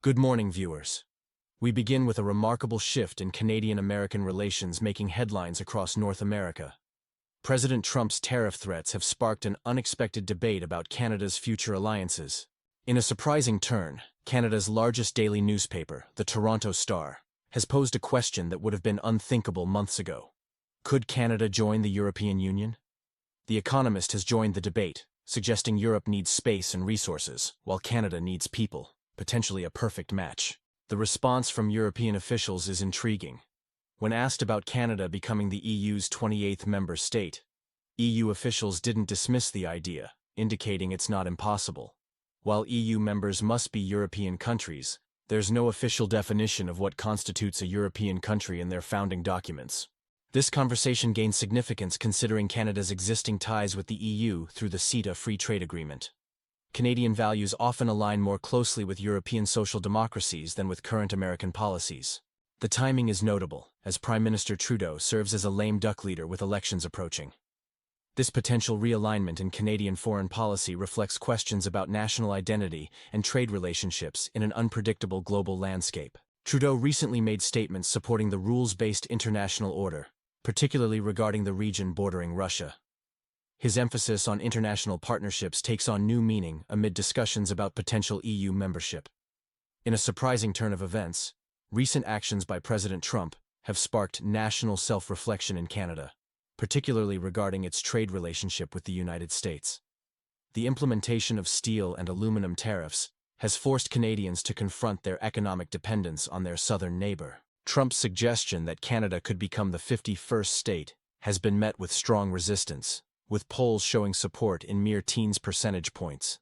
Good morning, viewers. We begin with a remarkable shift in Canadian-American relations making headlines across North America. President Trump's tariff threats have sparked an unexpected debate about Canada's future alliances. In a surprising turn, Canada's largest daily newspaper, the Toronto Star, has posed a question that would have been unthinkable months ago. Could Canada join the European Union? The Economist has joined the debate, suggesting Europe needs space and resources, while Canada needs people. Potentially a perfect match. The response from European officials is intriguing. When asked about Canada becoming the EU's 28th member state, EU officials didn't dismiss the idea, indicating it's not impossible. While EU members must be European countries, there's no official definition of what constitutes a European country in their founding documents. This conversation gains significance considering Canada's existing ties with the EU through the CETA free trade agreement. Canadian values often align more closely with European social democracies than with current American policies. The timing is notable, as Prime Minister Trudeau serves as a lame duck leader with elections approaching. This potential realignment in Canadian foreign policy reflects questions about national identity and trade relationships in an unpredictable global landscape. Trudeau recently made statements supporting the rules-based international order, particularly regarding the region bordering Russia. His emphasis on international partnerships takes on new meaning amid discussions about potential EU membership. In a surprising turn of events, recent actions by President Trump have sparked national self-reflection in Canada, particularly regarding its trade relationship with the United States. The implementation of steel and aluminum tariffs has forced Canadians to confront their economic dependence on their southern neighbor. Trump's suggestion that Canada could become the 51st state has been met with strong resistance, with polls showing support in mere teens percentage points.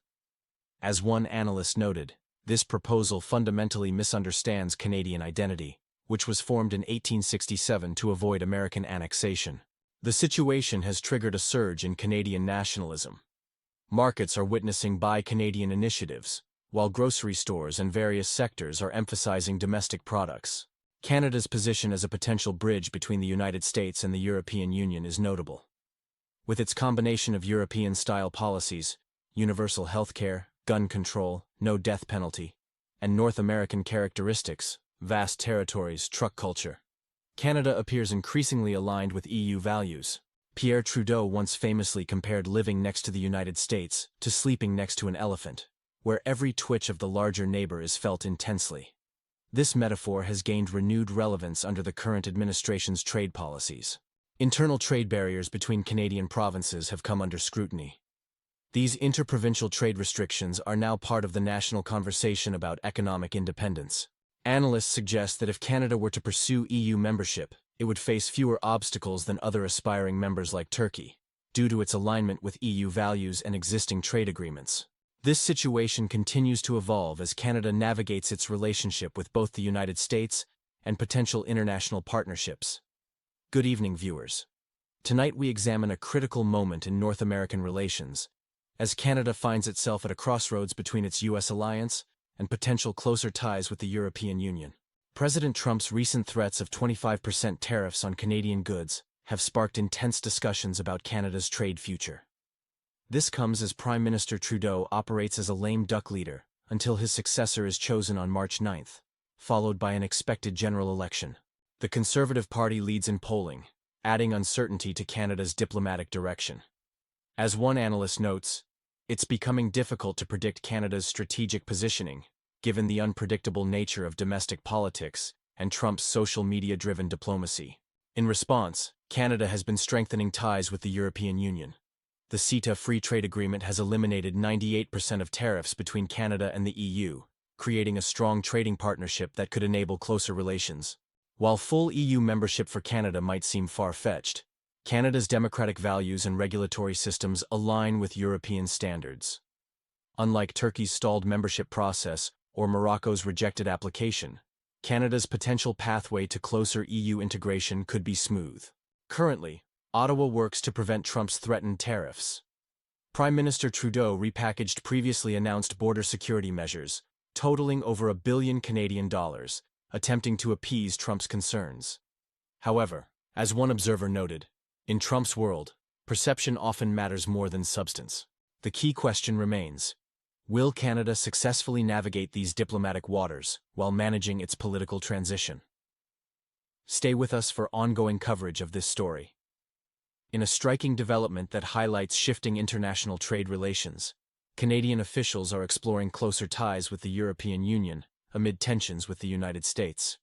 As one analyst noted, this proposal fundamentally misunderstands Canadian identity, which was formed in 1867 to avoid American annexation. The situation has triggered a surge in Canadian nationalism. Markets are witnessing Buy Canadian initiatives, while grocery stores and various sectors are emphasizing domestic products. Canada's position as a potential bridge between the United States and the European Union is notable. With its combination of European-style policies, universal health care, gun control, no death penalty, and North American characteristics, vast territories, truck culture, Canada appears increasingly aligned with EU values. Pierre Trudeau once famously compared living next to the United States to sleeping next to an elephant, where every twitch of the larger neighbor is felt intensely. This metaphor has gained renewed relevance under the current administration's trade policies. Internal trade barriers between Canadian provinces have come under scrutiny. These interprovincial trade restrictions are now part of the national conversation about economic independence. Analysts suggest that if Canada were to pursue EU membership, it would face fewer obstacles than other aspiring members like Turkey, due to its alignment with EU values and existing trade agreements. This situation continues to evolve as Canada navigates its relationship with both the United States and potential international partnerships. Good evening, viewers. Tonight we examine a critical moment in North American relations, as Canada finds itself at a crossroads between its U.S. alliance and potential closer ties with the European Union. President Trump's recent threats of 25% tariffs on Canadian goods have sparked intense discussions about Canada's trade future. This comes as Prime Minister Trudeau operates as a lame duck leader until his successor is chosen on March 9th, followed by an expected general election. The Conservative Party leads in polling, adding uncertainty to Canada's diplomatic direction. As one analyst notes, it's becoming difficult to predict Canada's strategic positioning, given the unpredictable nature of domestic politics and Trump's social media-driven diplomacy. In response, Canada has been strengthening ties with the European Union. The CETA free trade agreement has eliminated 98% of tariffs between Canada and the EU, creating a strong trading partnership that could enable closer relations. While full EU membership for Canada might seem far-fetched, Canada's democratic values and regulatory systems align with European standards. Unlike Turkey's stalled membership process or Morocco's rejected application, Canada's potential pathway to closer EU integration could be smooth. Currently, Ottawa works to prevent Trump's threatened tariffs. Prime Minister Trudeau repackaged previously announced border security measures, totaling over $1 billion Canadian, attempting to appease Trump's concerns. However, as one observer noted, in Trump's world, perception often matters more than substance. The key question remains: Will Canada successfully navigate these diplomatic waters while managing its political transition? Stay with us for ongoing coverage of this story. In a striking development that highlights shifting international trade relations, Canadian officials are exploring closer ties with the European Union amid tensions with the United States.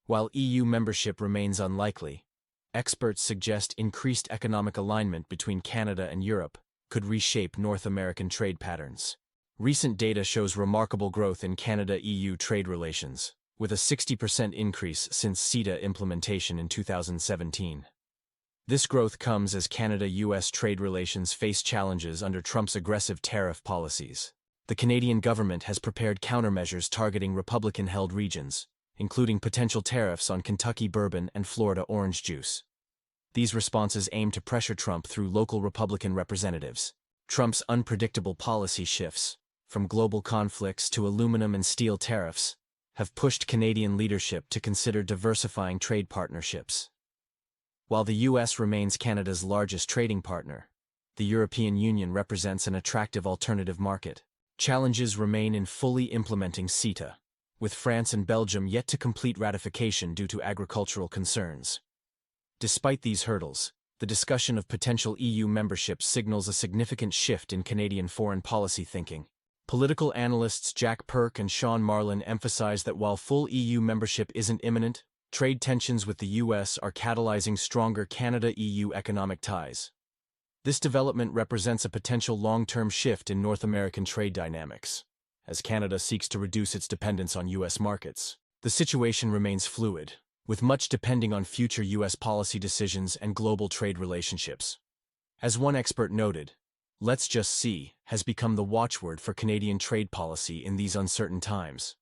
While EU membership remains unlikely, experts suggest increased economic alignment between Canada and Europe could reshape North American trade patterns. Recent data shows remarkable growth in Canada-EU trade relations, with a 60% increase since CETA implementation in 2017. This growth comes as Canada-US trade relations face challenges under Trump's aggressive tariff policies. The Canadian government has prepared countermeasures targeting Republican-held regions, including potential tariffs on Kentucky bourbon and Florida orange juice. These responses aim to pressure Trump through local Republican representatives. Trump's unpredictable policy shifts, from global conflicts to aluminum and steel tariffs, have pushed Canadian leadership to consider diversifying trade partnerships. While the U.S. remains Canada's largest trading partner, the European Union represents an attractive alternative market. Challenges remain in fully implementing CETA, with France and Belgium yet to complete ratification due to agricultural concerns. Despite these hurdles, the discussion of potential EU membership signals a significant shift in Canadian foreign policy thinking. Political analysts Jack Perk and Sean Marlin emphasize that while full EU membership isn't imminent, trade tensions with the U.S. are catalyzing stronger Canada-EU economic ties. This development represents a potential long-term shift in North American trade dynamics, as Canada seeks to reduce its dependence on U.S. markets. The situation remains fluid, with much depending on future U.S. policy decisions and global trade relationships. As one expert noted, "Let's just see" has become the watchword for Canadian trade policy in these uncertain times.